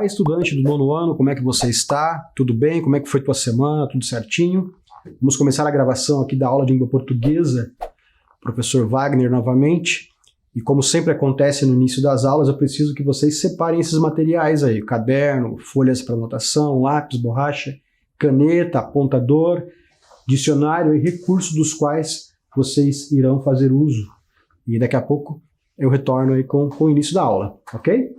Olá, estudante do nono ano, como é que você está? Tudo bem? Como é que foi tua semana? Tudo certinho? Vamos começar a gravação aqui da aula de língua portuguesa, professor Wagner novamente. E como sempre acontece no início das aulas, eu preciso que vocês separem esses materiais aí, caderno, folhas para anotação, lápis, borracha, caneta, apontador, dicionário e recursos dos quais vocês irão fazer uso. E daqui a pouco eu retorno aí com o início da aula, ok?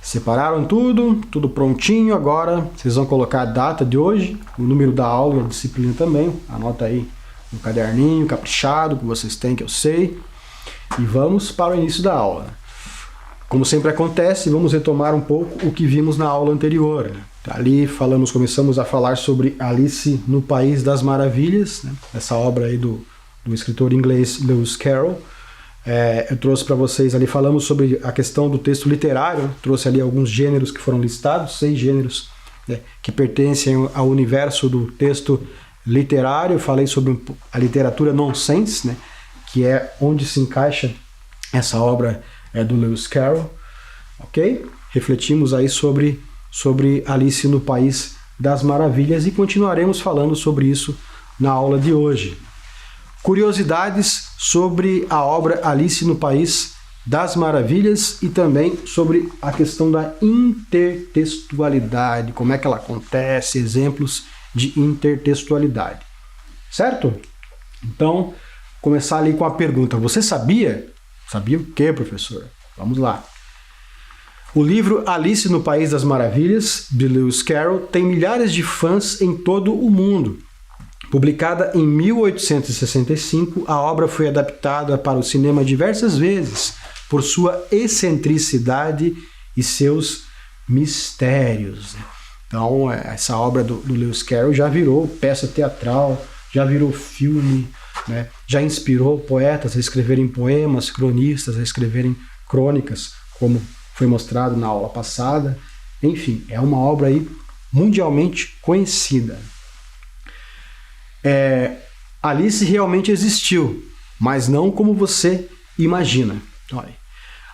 Separaram tudo, tudo prontinho. Agora vocês vão colocar a data de hoje, o número da aula e a disciplina também. Anota aí no caderninho, caprichado, que vocês têm, que eu sei. E vamos para o início da aula. Como sempre acontece, vamos retomar um pouco o que vimos na aula anterior. Ali começamos a falar sobre Alice no País das Maravilhas, né? Essa obra aí do escritor inglês Lewis Carroll. Eu trouxe para vocês ali, falamos sobre a questão do texto literário, trouxe ali alguns gêneros que foram listados, 6 gêneros, né, que pertencem ao universo do texto literário. Falei sobre a literatura nonsense, né, que é onde se encaixa essa obra do Lewis Carroll, ok? Refletimos aí sobre Alice no País das Maravilhas e continuaremos falando sobre isso na aula de hoje. Curiosidades sobre a obra Alice no País das Maravilhas e também sobre a questão da intertextualidade, como é que ela acontece, exemplos de intertextualidade. Certo? Então, começar ali com a pergunta: você sabia? Sabia o quê, professor? Vamos lá. O livro Alice no País das Maravilhas, de Lewis Carroll, tem milhares de fãs em todo o mundo. Publicada em 1865, a obra foi adaptada para o cinema diversas vezes por sua excentricidade e seus mistérios. Então, essa obra do Lewis Carroll já virou peça teatral, já virou filme, né? Já inspirou poetas a escreverem poemas, cronistas a escreverem crônicas, como foi mostrado na aula passada. Enfim, é uma obra aí mundialmente conhecida. Alice realmente existiu, mas não como você imagina. Olha,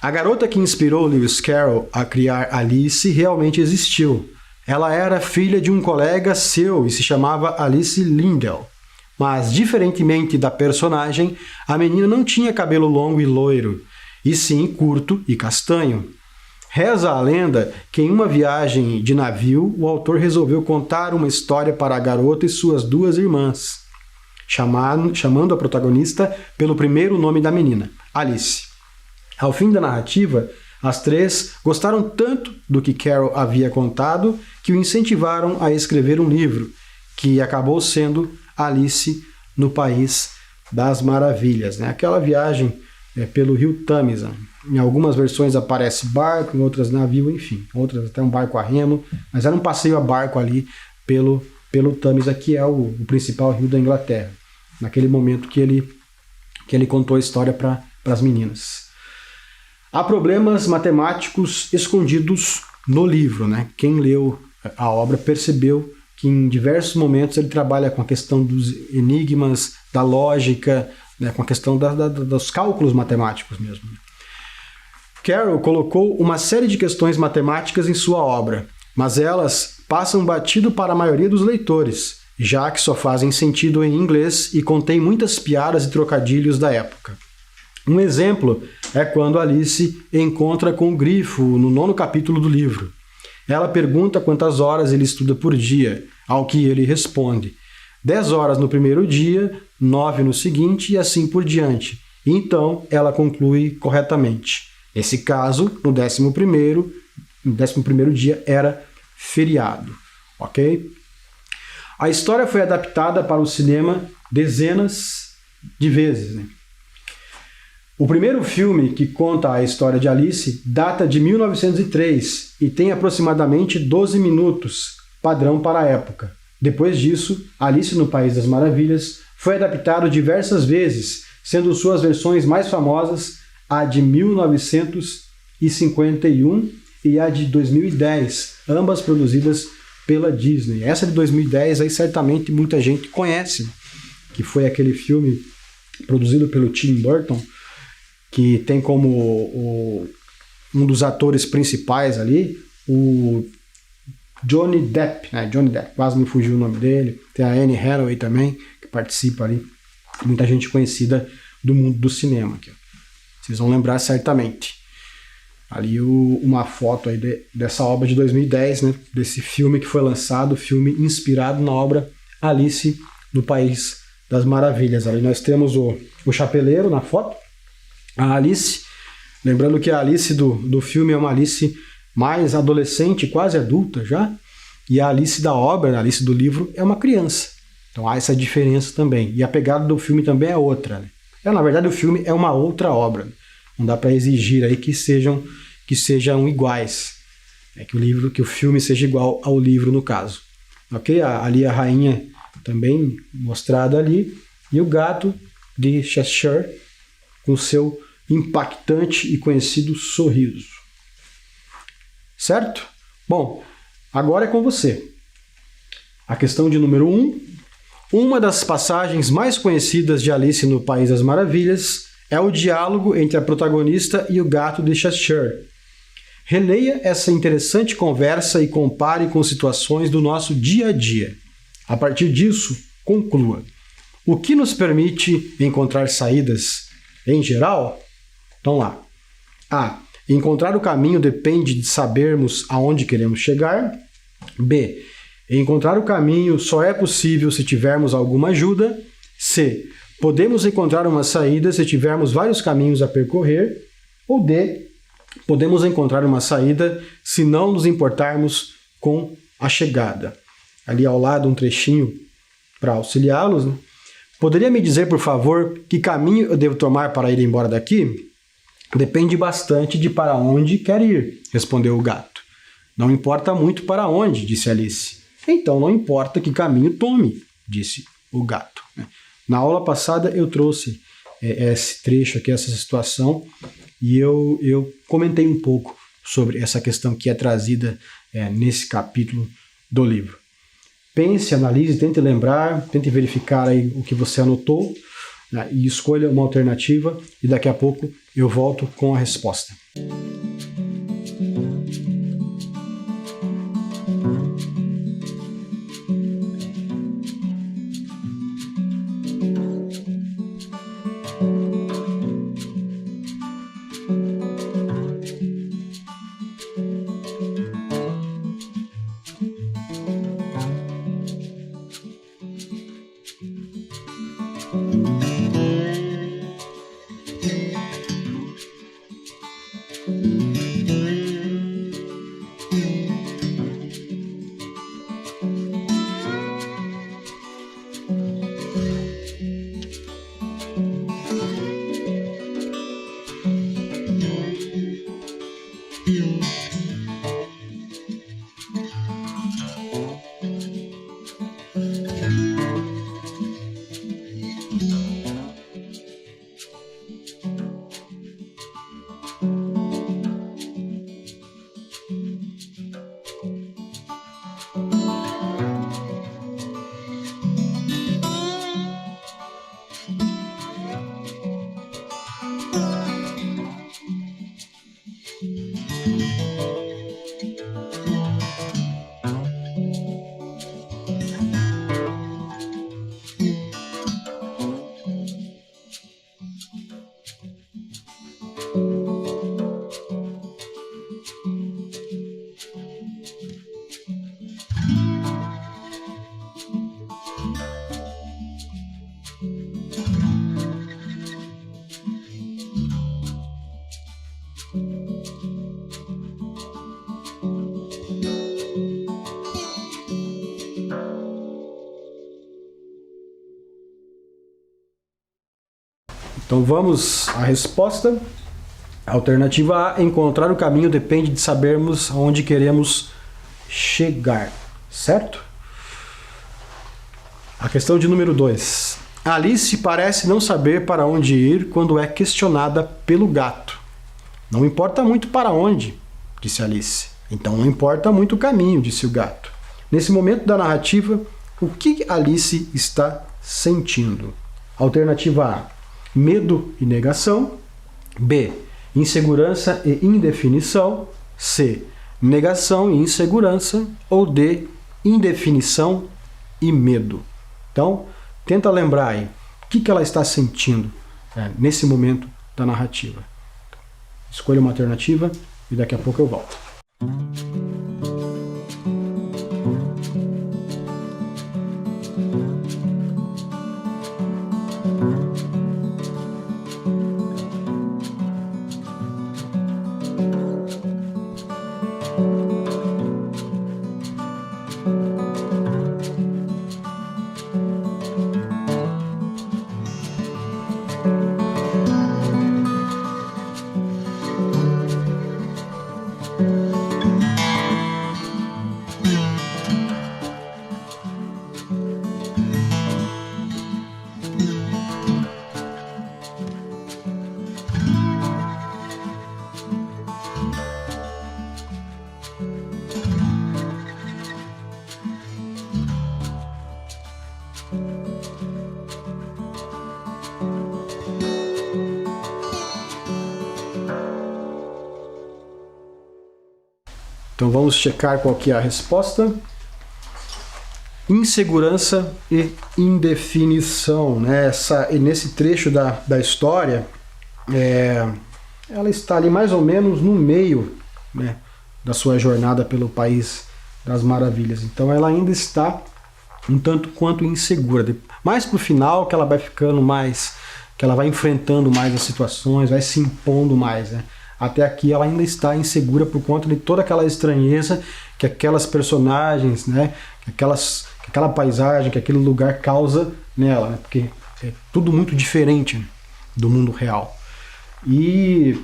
a garota que inspirou Lewis Carroll a criar Alice realmente existiu. Ela era filha de um colega seu e se chamava Alice Lindell. Mas, diferentemente da personagem, a menina não tinha cabelo longo e loiro, e sim curto e castanho. Reza a lenda que em uma viagem de navio, o autor resolveu contar uma história para a garota e suas 2 irmãs, chamando a protagonista pelo primeiro nome da menina, Alice. Ao fim da narrativa, as 3 gostaram tanto do que Carroll havia contado que o incentivaram a escrever um livro, que acabou sendo Alice no País das Maravilhas, né? Aquela viagem pelo rio Tâmisa. Em algumas versões aparece barco, em outras navio, enfim. Outras até um barco a remo, mas era um passeio a barco ali pelo Tâmisa, que é o principal rio da Inglaterra. Naquele momento que ele contou a história para as meninas. Há problemas matemáticos escondidos no livro, né? Quem leu a obra percebeu que em diversos momentos ele trabalha com a questão dos enigmas, da lógica, né? Com a questão dos cálculos matemáticos mesmo. Carroll colocou uma série de questões matemáticas em sua obra, mas elas passam batido para a maioria dos leitores, já que só fazem sentido em inglês e contém muitas piadas e trocadilhos da época. Um exemplo é quando Alice encontra com o grifo no 9º capítulo do livro. Ela pergunta quantas horas ele estuda por dia, ao que ele responde: 10 horas no primeiro dia, 9 no seguinte e assim por diante. Então, ela conclui corretamente. Nesse caso, no 11º dia era feriado, ok? A história foi adaptada para o cinema dezenas de vezes, né? O primeiro filme que conta a história de Alice data de 1903 e tem aproximadamente 12 minutos, padrão para a época. Depois disso, Alice no País das Maravilhas foi adaptado diversas vezes, sendo suas versões mais famosas a de 1951 e a de 2010, ambas produzidas pela Disney. Essa de 2010 aí certamente muita gente conhece, que foi aquele filme produzido pelo Tim Burton, que tem como um dos atores principais ali o Johnny Depp, né? Johnny Depp, quase me fugiu o nome dele. Tem a Anne Hathaway também, que participa ali. Muita gente conhecida do mundo do cinema. Aqui. Vocês vão lembrar certamente. Ali uma foto aí dessa obra de 2010, né? Desse filme que foi lançado, filme inspirado na obra Alice no País das Maravilhas. Ali nós temos o chapeleiro na foto, a Alice, lembrando que a Alice do filme é uma Alice mais adolescente, quase adulta já, e a Alice da obra, a Alice do livro, é uma criança. Então há essa diferença também. E a pegada do filme também é outra. Né? Na verdade, o filme é uma outra obra. Não dá para exigir aí que sejam iguais. Que o filme seja igual ao livro, no caso. Ok? Ali a rainha também mostrada ali, e o gato de Cheshire com seu impactante e conhecido sorriso. Certo? Bom, agora é com você. A questão de número 1. Uma das passagens mais conhecidas de Alice no País das Maravilhas é o diálogo entre a protagonista e o gato de Cheshire. Releia essa interessante conversa e compare com situações do nosso dia a dia. A partir disso, conclua. O que nos permite encontrar saídas em geral? Então lá. A. Encontrar o caminho depende de sabermos aonde queremos chegar. B. Encontrar o caminho só é possível se tivermos alguma ajuda. C. Podemos encontrar uma saída se tivermos vários caminhos a percorrer. Ou D. Podemos encontrar uma saída se não nos importarmos com a chegada. Ali ao lado um trechinho para auxiliá-los. Né? Poderia me dizer, por favor, que caminho eu devo tomar para ir embora daqui? Depende bastante de para onde quer ir, respondeu o gato. Não importa muito para onde, disse Alice. Então não importa que caminho tome, disse o gato. Na aula passada eu trouxe esse trecho aqui, essa situação, e eu comentei um pouco sobre essa questão que é trazida nesse capítulo do livro. Pense, analise, tente lembrar, tente verificar aí o que você anotou, né, e escolha uma alternativa e daqui a pouco eu volto com a resposta. Então vamos à resposta. Alternativa A, encontrar o caminho depende de sabermos aonde queremos chegar, certo? A questão de número 2. Alice parece não saber para onde ir quando é questionada pelo gato. Não importa muito para onde, disse Alice. Então não importa muito o caminho, disse o gato. Nesse momento da narrativa, o que Alice está sentindo? Alternativa A, medo e negação. B, insegurança e indefinição. C, negação e insegurança. Ou D, indefinição e medo. Então, tenta lembrar aí, o que ela está sentindo nesse momento da narrativa. Escolha uma alternativa e daqui a pouco eu volto. Então vamos checar qual que é a resposta. Insegurança e indefinição, né? Nesse trecho da história, ela está ali mais ou menos no meio, né, da sua jornada pelo País das Maravilhas. Então ela ainda está um tanto quanto insegura. Mais pro final que ela vai ficando mais, que ela vai enfrentando mais as situações, vai se impondo mais, né? Até aqui ela ainda está insegura por conta de toda aquela estranheza que aquelas personagens, né, que aquela paisagem, que aquele lugar causa nela, né? Porque é tudo muito diferente do mundo real. E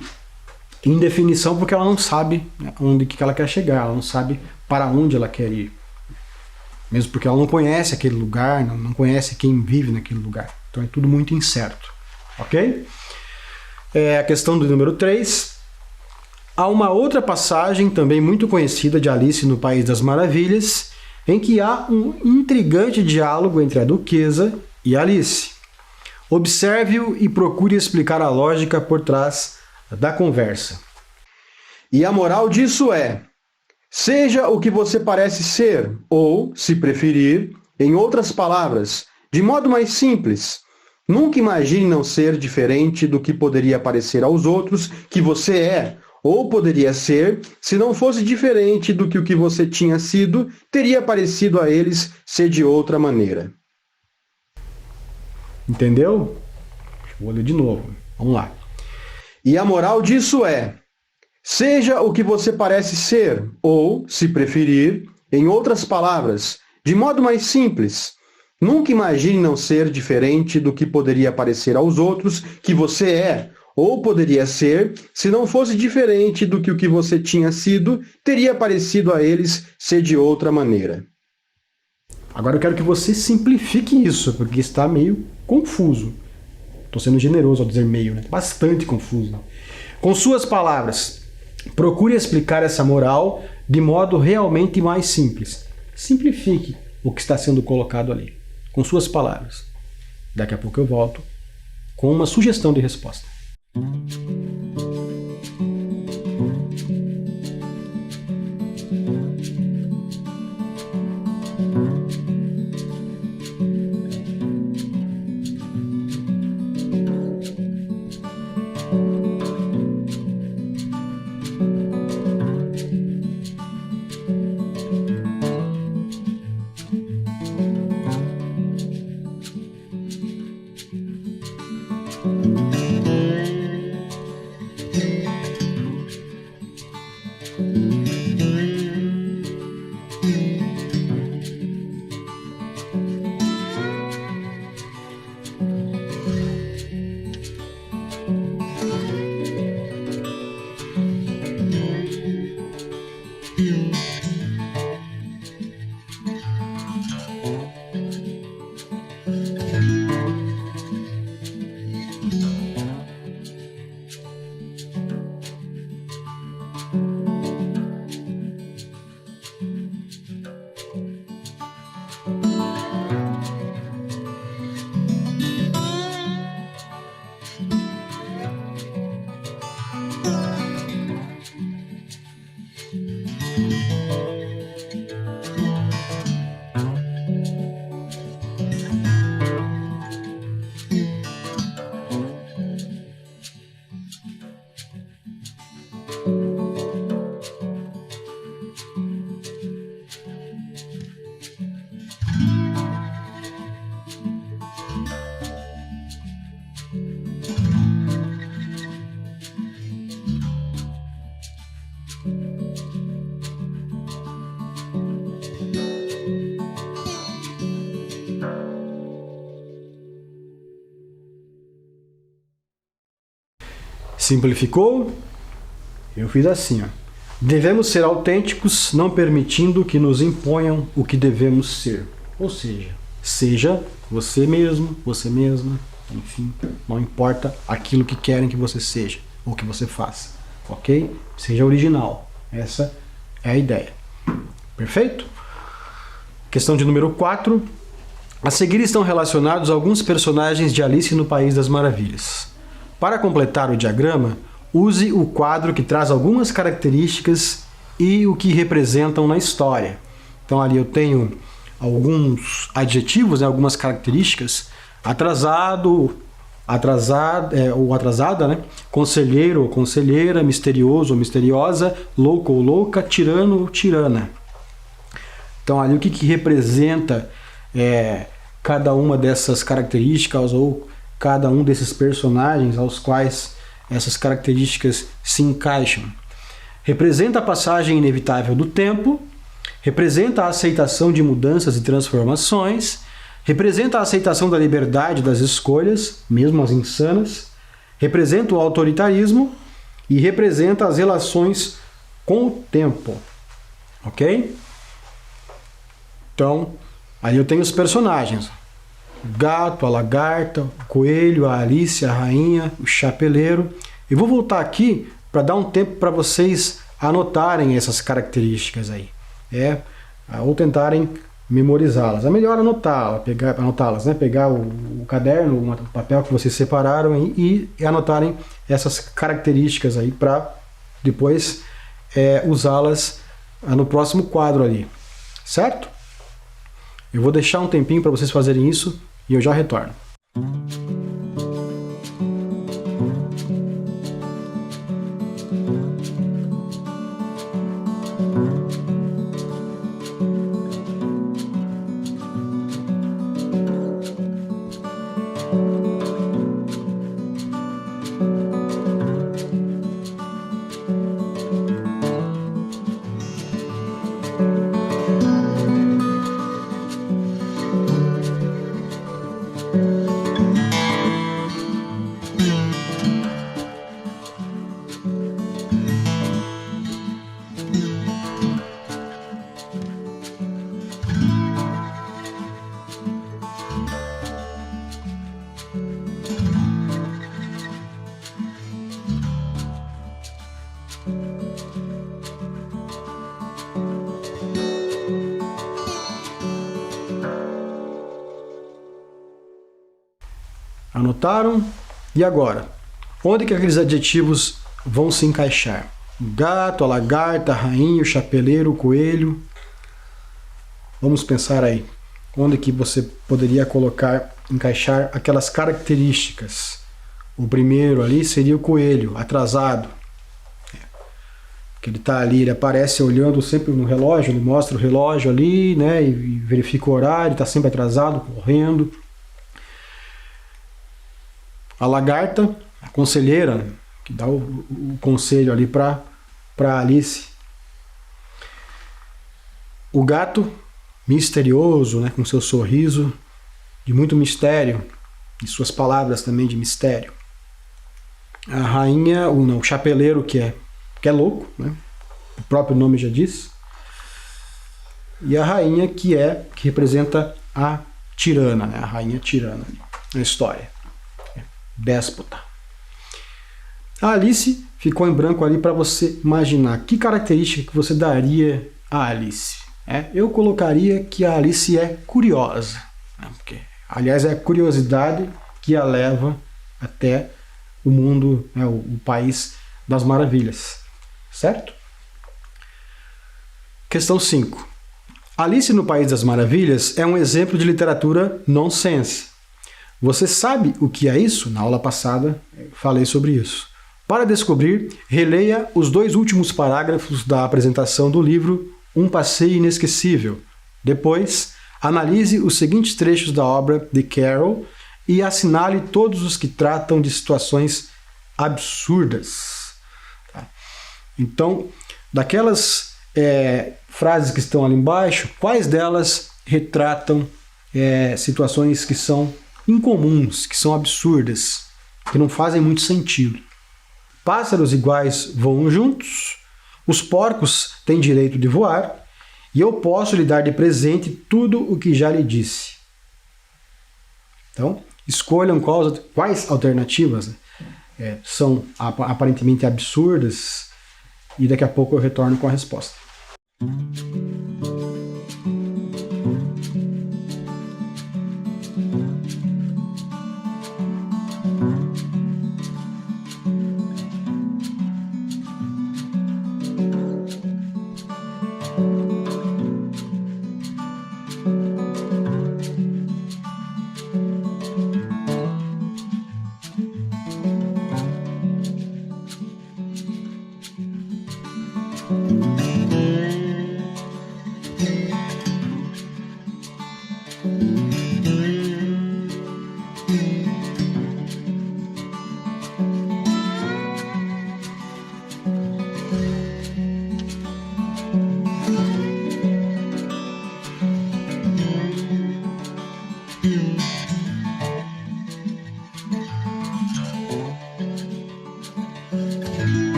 indefinição porque ela não sabe, né, onde que ela quer chegar, ela não sabe para onde ela quer ir. Mesmo porque ela não conhece aquele lugar, não conhece quem vive naquele lugar. Então é tudo muito incerto. Ok? A questão do número 3. Há uma outra passagem também muito conhecida de Alice no País das Maravilhas, em que há um intrigante diálogo entre a duquesa e Alice. Observe-o e procure explicar a lógica por trás da conversa. E a moral disso é: seja o que você parece ser, ou, se preferir, em outras palavras, de modo mais simples, nunca imagine não ser diferente do que poderia parecer aos outros que você é, ou poderia ser, se não fosse diferente do que o que você tinha sido, teria parecido a eles ser de outra maneira. Entendeu? Vou ler de novo. Vamos lá. E a moral disso é: seja o que você parece ser, ou, se preferir, em outras palavras, de modo mais simples, nunca imagine não ser diferente do que poderia parecer aos outros que você é, ou poderia ser, se não fosse diferente do que o que você tinha sido, teria parecido a eles ser de outra maneira. Agora eu quero que você simplifique isso, porque está meio confuso. Estou sendo generoso ao dizer meio, né? Bastante confuso. Com suas palavras, procure explicar essa moral de modo realmente mais simples. Simplifique o que está sendo colocado ali, com suas palavras. Daqui a pouco eu volto com uma sugestão de resposta. Simplificou? Eu fiz assim, ó. Devemos ser autênticos, não permitindo que nos imponham o que devemos ser. Ou seja, seja você mesmo, você mesma, enfim, não importa aquilo que querem que você seja ou que você faça, ok? Seja original. Essa é a ideia. Perfeito? Questão de número 4. A seguir estão relacionados alguns personagens de Alice no País das Maravilhas. Para completar o diagrama, use o quadro que traz algumas características e o que representam na história. Então ali eu tenho alguns adjetivos, né, algumas características. Atrasado, ou atrasada, né? Conselheiro ou conselheira, misterioso ou misteriosa, louco ou louca, tirano ou tirana. Então ali o que representa cada uma dessas características ou cada um desses personagens aos quais essas características se encaixam. Representa a passagem inevitável do tempo, representa a aceitação de mudanças e transformações, representa a aceitação da liberdade das escolhas, mesmo as insanas, representa o autoritarismo e representa as relações com o tempo. Ok? Então, aí eu tenho os personagens. O gato, a lagarta, o coelho, a Alice, a rainha, o chapeleiro. Eu vou voltar aqui para dar um tempo para vocês anotarem essas características aí. Ou tentarem memorizá-las. É melhor anotá-las, né? Pegar o caderno, o papel que vocês separaram aí, e anotarem essas características aí para depois usá-las no próximo quadro ali. Certo? Eu vou deixar um tempinho para vocês fazerem isso e eu já retorno. Anotaram? E agora? Onde que aqueles adjetivos vão se encaixar? O gato, a lagarta, a rainha, o chapeleiro, o coelho. Vamos pensar aí. Onde que você poderia encaixar aquelas características? O primeiro ali seria o coelho, atrasado. Porque ele está ali, ele aparece olhando sempre no relógio, ele mostra o relógio ali, né, e verifica o horário, está sempre atrasado, correndo. A lagarta, a conselheira, que dá o conselho ali para Alice. O gato, misterioso, né, com seu sorriso de muito mistério, e suas palavras também de mistério. A rainha, o chapeleiro, que é louco, né, o próprio nome já diz. E a rainha, que representa a tirana, né, a rainha tirana na história. Déspota. A Alice ficou em branco ali para você imaginar que característica que você daria a Alice. Eu colocaria que a Alice é curiosa. Porque, aliás, é a curiosidade que a leva até o mundo, o País das Maravilhas. Certo? Questão 5. Alice no País das Maravilhas é um exemplo de literatura nonsense. Você sabe o que é isso? Na aula passada falei sobre isso. Para descobrir, releia os 2 últimos parágrafos da apresentação do livro Um Passeio Inesquecível. Depois, analise os seguintes trechos da obra de Carroll e assinale todos os que tratam de situações absurdas. Tá? Então, daquelas frases que estão ali embaixo, quais delas retratam situações que são incomuns, que são absurdas, que não fazem muito sentido? Pássaros iguais voam juntos, os porcos têm direito de voar, e eu posso lhe dar de presente tudo o que já lhe disse. Então, escolham quais alternativas são aparentemente absurdas, e daqui a pouco eu retorno com a resposta.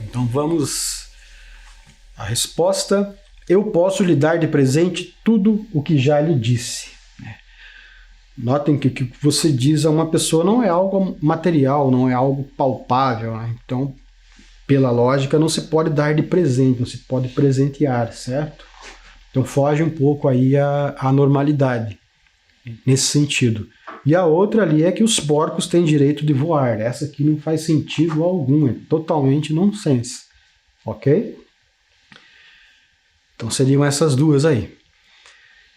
Então vamos à resposta. Eu posso lhe dar de presente tudo o que já lhe disse. Notem que o que você diz a uma pessoa não é algo material, não é algo palpável, né? Então, pela lógica, não se pode dar de presente, não se pode presentear, certo? Então foge um pouco aí a normalidade, nesse sentido. E a outra ali é que os porcos têm direito de voar. Essa aqui não faz sentido algum, é totalmente nonsense, ok? Então seriam essas duas aí.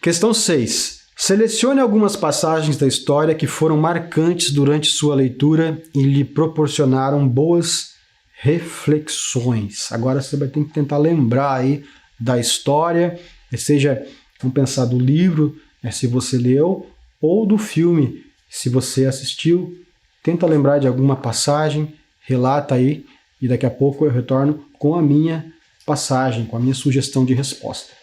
Questão 6. Selecione algumas passagens da história que foram marcantes durante sua leitura e lhe proporcionaram boas reflexões. Agora você vai ter que tentar lembrar aí da história, seja, vamos pensar do livro, se você leu, ou do filme, se você assistiu. Tenta lembrar de alguma passagem, relata aí, e daqui a pouco eu retorno com a minha passagem, com a minha sugestão de resposta.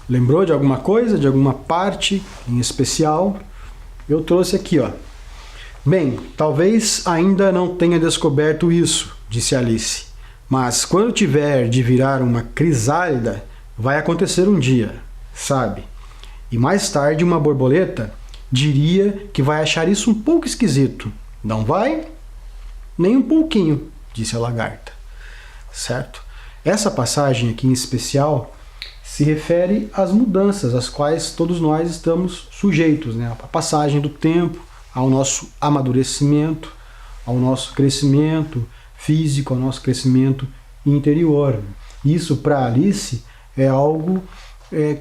Lembrou de alguma coisa, de alguma parte em especial? Eu trouxe aqui, ó. Bem, talvez ainda não tenha descoberto isso, disse Alice. Mas quando tiver de virar uma crisálida, vai acontecer um dia, sabe? E mais tarde uma borboleta diria que vai achar isso um pouco esquisito. Não vai? Nem um pouquinho, disse a lagarta. Certo? Essa passagem aqui em especial se refere às mudanças às quais todos nós estamos sujeitos, né? A passagem do tempo, ao nosso amadurecimento, ao nosso crescimento físico, ao nosso crescimento interior. Isso para Alice é algo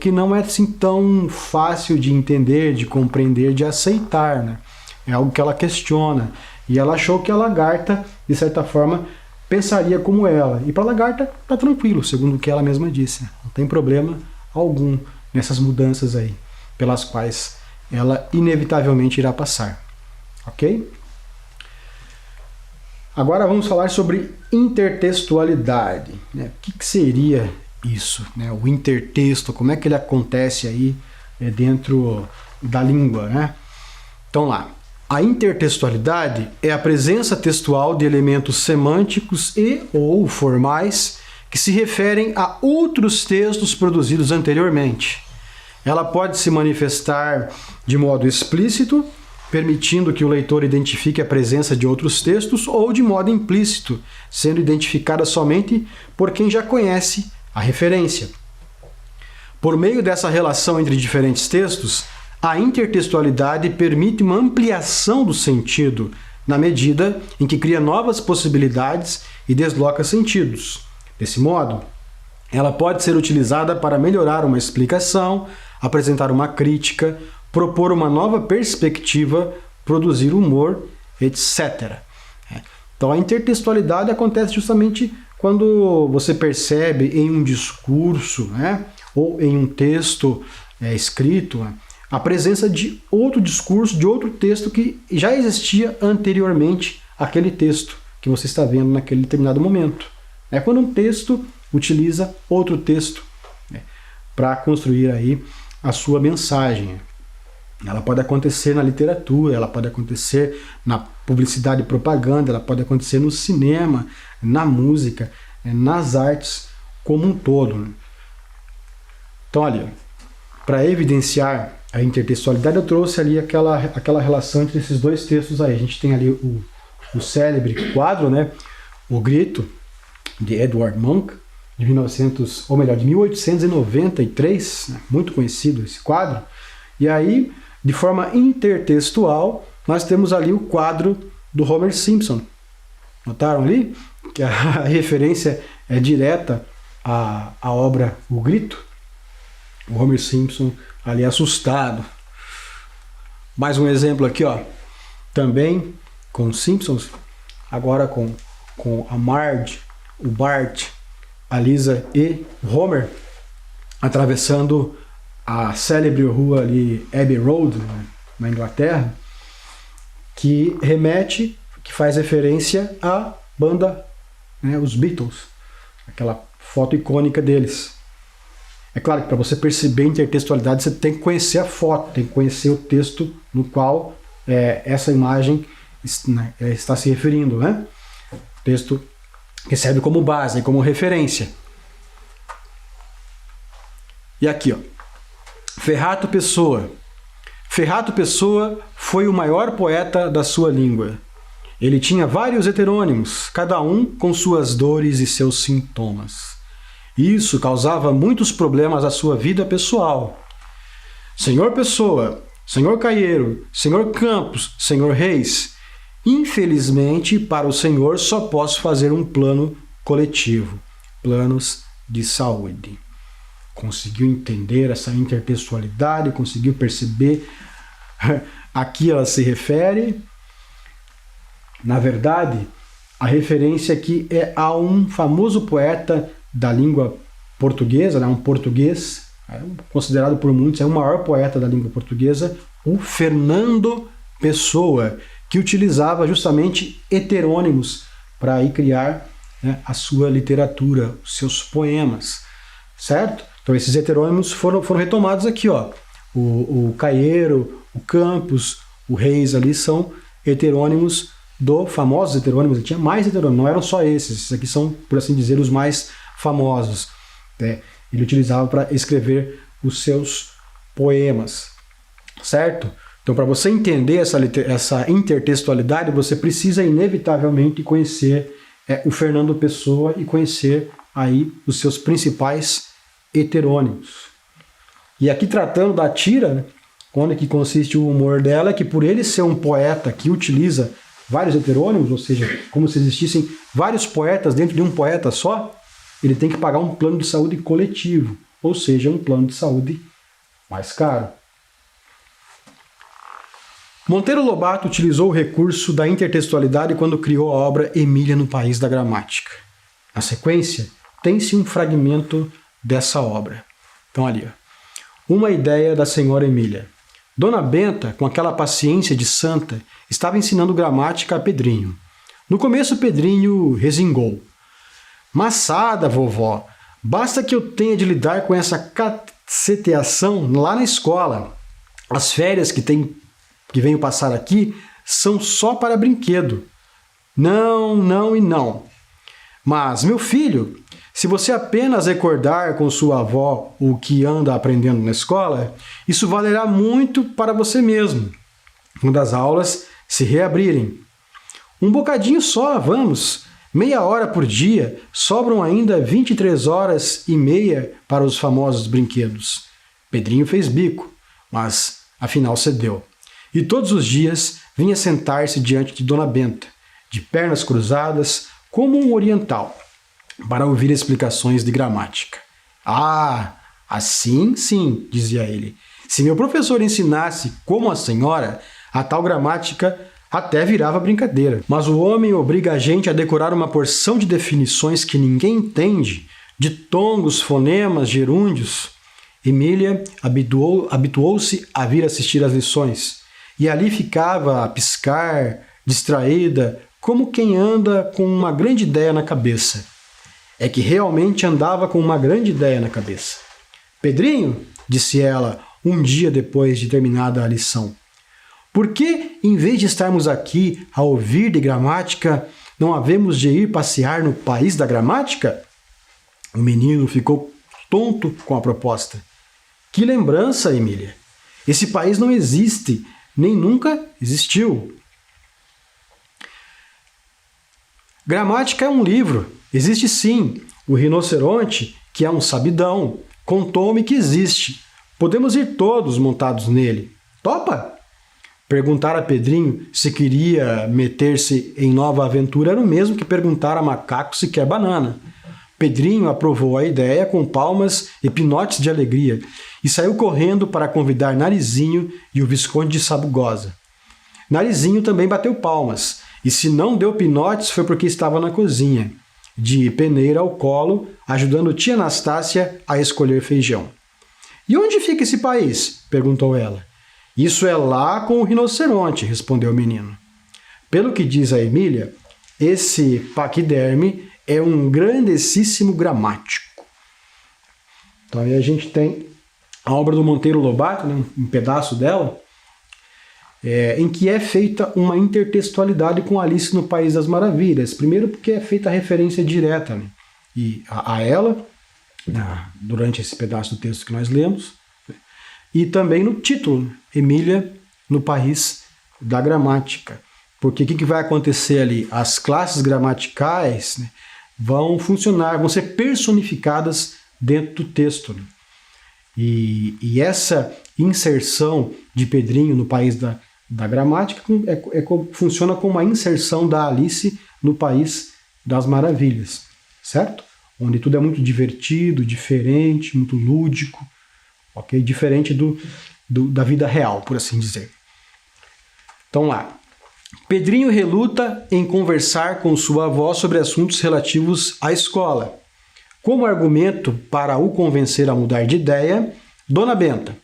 que não é assim tão fácil de entender, de compreender, de aceitar, né? É algo que ela questiona. E ela achou que a lagarta, de certa forma, pensaria como ela. E para a lagarta está tranquilo, segundo o que ela mesma disse. Não tem problema algum nessas mudanças aí, pelas quais ela inevitavelmente irá passar. Ok? Agora vamos falar sobre intertextualidade. Né? O que seria isso? Né? O intertexto, como é que ele acontece aí dentro da língua? Né? Então lá. A intertextualidade é a presença textual de elementos semânticos e ou formais que se referem a outros textos produzidos anteriormente. Ela pode se manifestar de modo explícito, permitindo que o leitor identifique a presença de outros textos, ou de modo implícito, sendo identificada somente por quem já conhece a referência. Por meio dessa relação entre diferentes textos, a intertextualidade permite uma ampliação do sentido, na medida em que cria novas possibilidades e desloca sentidos. Desse modo, ela pode ser utilizada para melhorar uma explicação, apresentar uma crítica, propor uma nova perspectiva, produzir humor, etc. Então a intertextualidade acontece justamente quando você percebe em um discurso, né, ou em um texto escrito, a presença de outro discurso, de outro texto que já existia anteriormente àquele texto que você está vendo naquele determinado momento. É quando um texto utiliza outro texto, né, para construir aí a sua mensagem. Ela pode acontecer na literatura, ela pode acontecer na publicidade e propaganda, ela pode acontecer no cinema, na música, nas artes como um todo. Né? Então, olha, para evidenciar a intertextualidade, eu trouxe ali aquela relação entre esses dois textos aí. A gente tem ali o célebre quadro, né, O Grito, de Edward Munch, de 1893, né, muito conhecido esse quadro. E aí, de forma intertextual, nós temos ali o quadro do Homer Simpson. Notaram ali? Que a referência é direta à obra O Grito. O Homer Simpson ali assustado. Mais um exemplo aqui, ó. Também com os Simpsons, agora com a Marge, o Bart, a Lisa e o Homer atravessando a célebre rua ali, Abbey Road, né, na Inglaterra, que faz referência à banda, né, os Beatles, aquela foto icônica deles. É claro que para você perceber a intertextualidade, você tem que conhecer a foto, tem que conhecer o texto no qual essa imagem está se referindo, né? O texto que serve como base, como referência. E aqui, ó, Ferrato Pessoa. Ferrato Pessoa foi o maior poeta da sua língua. Ele tinha vários heterônimos, cada um com suas dores e seus sintomas. Isso causava muitos problemas à sua vida pessoal. Senhor Pessoa, Senhor Caieiro, Senhor Campos, Senhor Reis, infelizmente para o Senhor só posso fazer um plano coletivo, planos de saúde. conseguiu entender essa intertextualidade, conseguiu perceber a que ela se refere? Na verdade, a referência aqui é a um famoso poeta da língua portuguesa, né, um português, considerado por muitos o maior poeta da língua portuguesa, o Fernando Pessoa, que utilizava justamente heterônimos para aí criar, né, a sua literatura, os seus poemas, certo? Então esses heterônimos foram retomados aqui, ó. O Caeiro, o Campos, o Reis ali são heterônimos famosos heterônimos. Ele tinha mais heterônimos, não eram só esses aqui são, por assim dizer, os mais famosos, né? Ele utilizava para escrever os seus poemas, certo? Então, para você entender essa intertextualidade, você precisa inevitavelmente conhecer o Fernando Pessoa e conhecer aí os seus principais heterônimos. E aqui tratando da Tira, né, onde que consiste o humor dela, é que por ele ser um poeta que utiliza vários heterônimos, ou seja, como se existissem vários poetas dentro de um poeta só, ele tem que pagar um plano de saúde coletivo, ou seja, um plano de saúde mais caro. Monteiro Lobato utilizou o recurso da intertextualidade quando criou a obra Emília no País da Gramática. Na sequência, tem-se um fragmento dessa obra. Então ali, ó. Uma ideia da senhora Emília. Dona Benta, com aquela paciência de santa, estava ensinando gramática a Pedrinho. No começo, Pedrinho resingou. Maçada, vovó, basta que eu tenha de lidar com essa caceteação lá na escola. As férias que venho passar aqui são só para brinquedo. Não, não e não. Mas, meu filho, se você apenas recordar com sua avó o que anda aprendendo na escola, isso valerá muito para você mesmo, quando as aulas se reabrirem. Um bocadinho só, vamos. Meia hora por dia, sobram ainda 23 horas e meia para os famosos brinquedos. Pedrinho fez bico, mas afinal cedeu. E todos os dias vinha sentar-se diante de Dona Benta, de pernas cruzadas, como um oriental, para ouvir explicações de gramática. Ah, assim sim, dizia ele. Se meu professor ensinasse como a senhora, a tal gramática até virava brincadeira. Mas o homem obriga a gente a decorar uma porção de definições que ninguém entende, de tongos, fonemas, gerúndios. Emília habituou-se a vir assistir às lições, e ali ficava a piscar, distraída, como quem anda com uma grande ideia na cabeça. É que realmente andava com uma grande ideia na cabeça. Pedrinho, disse ela, um dia depois de terminada a lição, por que, em vez de estarmos aqui a ouvir de gramática, não havemos de ir passear no país da gramática? O menino ficou tonto com a proposta. Que lembrança, Emília! Esse país não existe, nem nunca existiu. Gramática é um livro. Existe sim. O rinoceronte, que é um sabidão, contou-me que existe. Podemos ir todos montados nele. Topa? Perguntar a Pedrinho se queria meter-se em nova aventura era o mesmo que perguntar a macaco se quer banana. Pedrinho aprovou a ideia com palmas e pinotes de alegria e saiu correndo para convidar Narizinho e o Visconde de Sabugosa. Narizinho também bateu palmas, e se não deu pinotes foi porque estava na cozinha, de peneira ao colo, ajudando tia Anastácia a escolher feijão. E onde fica esse país? Perguntou ela. Isso é lá com o rinoceronte, respondeu o menino. Pelo que diz a Emília, esse paquiderme é um grandessíssimo gramático. Então aí a gente tem a obra do Monteiro Lobato, né, um pedaço dela, em que é feita uma intertextualidade com Alice no País das Maravilhas. Primeiro porque é feita a referência direta, né, a ela, durante esse pedaço do texto que nós lemos, né, e também no título, Emília no País da Gramática. Porque o que vai acontecer ali? As classes gramaticais, né, vão funcionar, vão ser personificadas dentro do texto, né? E essa inserção de Pedrinho no País da Gramática funciona como uma inserção da Alice no País das Maravilhas, certo? onde tudo é muito divertido, diferente, muito lúdico, ok? Diferente da vida real, por assim dizer. Então lá. Pedrinho reluta em conversar com sua avó sobre assuntos relativos à escola. Como argumento para o convencer a mudar de ideia, Dona Benta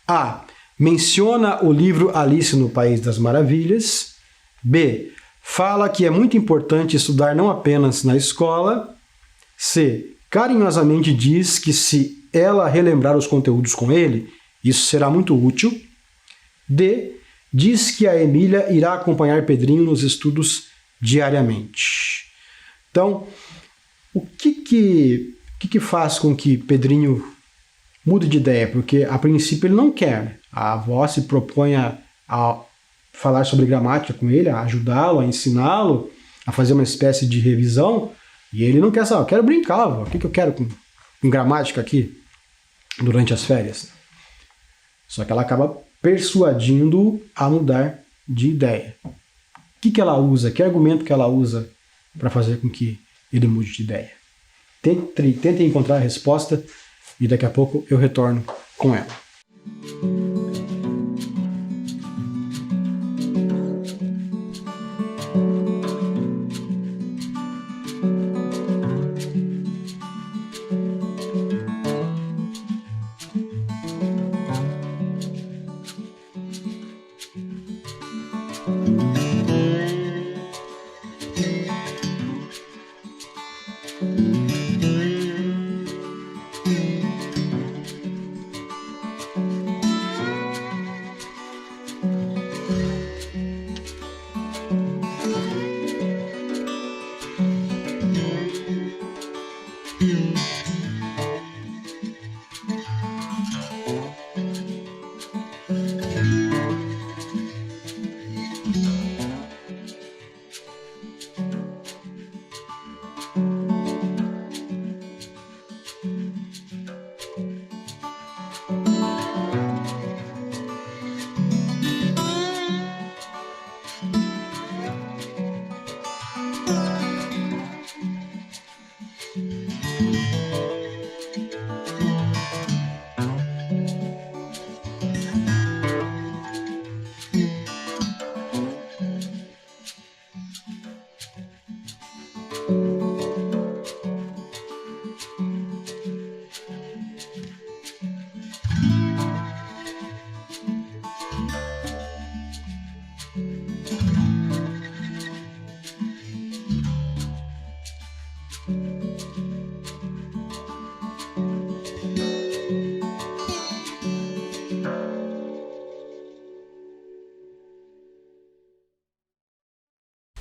A. Menciona o livro Alice no País das Maravilhas. B. Fala que é muito importante estudar não apenas na escola. C. Carinhosamente diz que se ela relembrar os conteúdos com ele, isso será muito útil. D. Diz que a Emília irá acompanhar Pedrinho nos estudos diariamente. Então, o que faz com que Pedrinho mude de ideia? Porque, a princípio, ele não quer. A avó se propõe a falar sobre gramática com ele, a ajudá-lo, a ensiná-lo, a fazer uma espécie de revisão, e ele não quer saber. Eu quero brincar, avó. O que eu quero com gramática aqui durante as férias? Só que ela acaba persuadindo-o a mudar de ideia. O que ela usa? Que argumento que ela usa para fazer com que ele mude de ideia? Tentem encontrar a resposta e daqui a pouco eu retorno com ela.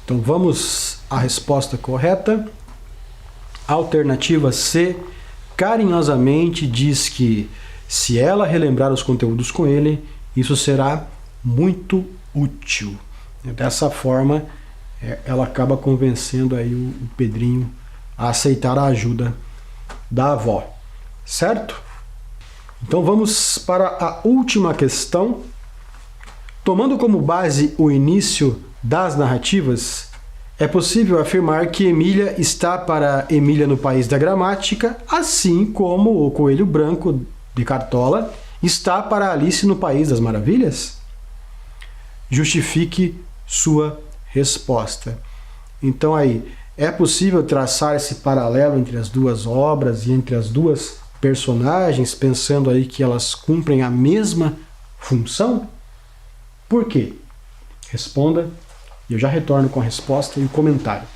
Então vamos à resposta correta. Alternativa C, carinhosamente diz que se ela relembrar os conteúdos com ele, isso será muito útil. Dessa forma, ela acaba convencendo aí o Pedrinho a aceitar a ajuda da avó, certo? Então vamos para a última questão. Tomando como base o início das narrativas, é possível afirmar que Emília está para Emília no País da Gramática, assim como o Coelho Branco de Cartola está para Alice no País das Maravilhas? Justifique sua resposta. Então aí, é possível traçar esse paralelo entre as duas obras e entre as duas personagens, pensando aí que elas cumprem a mesma função? Por quê? Responda e eu já retorno com a resposta e o comentário.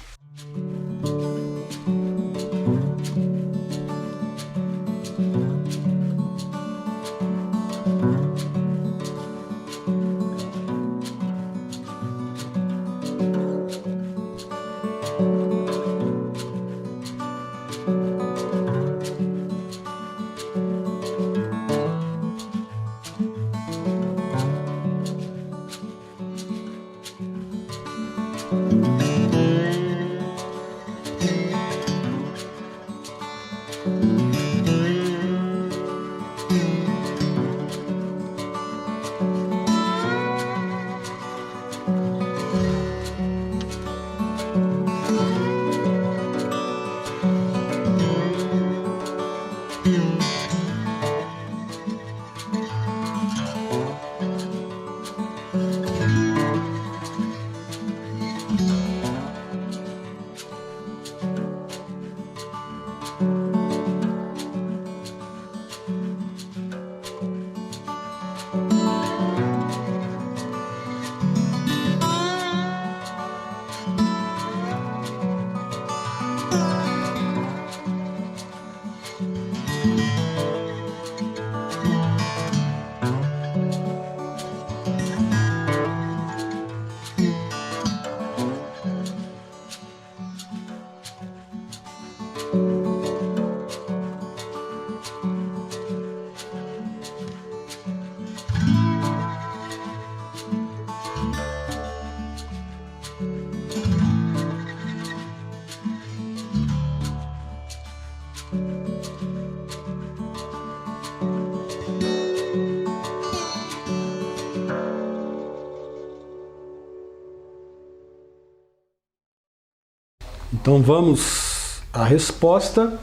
Então vamos à resposta: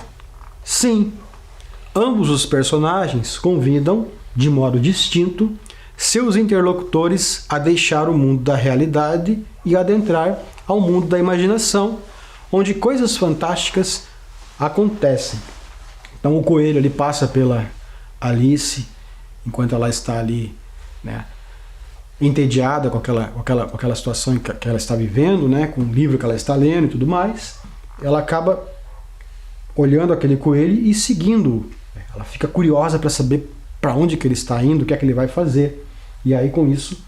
sim. Ambos os personagens convidam, de modo distinto, seus interlocutores a deixar o mundo da realidade e adentrar ao mundo da imaginação, onde coisas fantásticas acontecem. Então o coelho ele passa pela Alice, enquanto ela está ali, né, entediada com aquela situação que ela está vivendo, né, com o livro que ela está lendo e tudo mais. Ela acaba olhando aquele coelho e seguindo. Ela fica curiosa para saber para onde que ele está indo, o que é que ele vai fazer. E aí, com isso,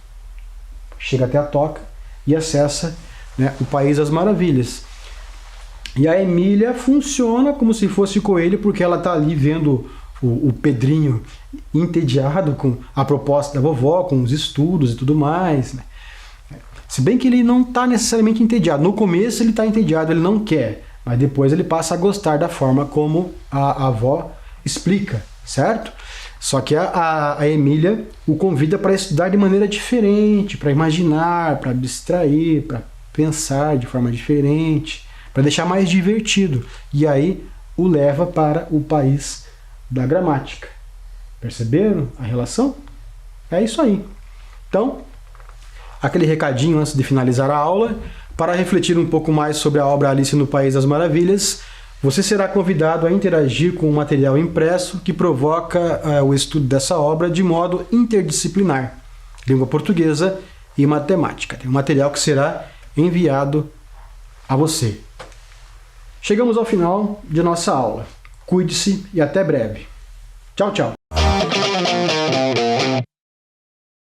chega até a toca e acessa, né, o País das Maravilhas. E a Emília funciona como se fosse coelho, porque ela está ali vendo o Pedrinho entediado com a proposta da vovó, com os estudos e tudo mais, né? Se bem que ele não está necessariamente entediado. No começo ele está entediado, ele não quer, mas depois ele passa a gostar da forma como a avó explica, certo? Só que a Emília o convida para estudar de maneira diferente, para imaginar, para abstrair, para pensar de forma diferente, para deixar mais divertido. E aí o leva para o país da gramática. Perceberam a relação? É isso aí. Então, aquele recadinho antes de finalizar a aula: para refletir um pouco mais sobre a obra Alice no País das Maravilhas, você será convidado a interagir com o material impresso que provoca o estudo dessa obra de modo interdisciplinar, língua portuguesa e matemática. Tem um material que será enviado a você. Chegamos ao final de nossa aula. Cuide-se e até breve. Tchau, tchau.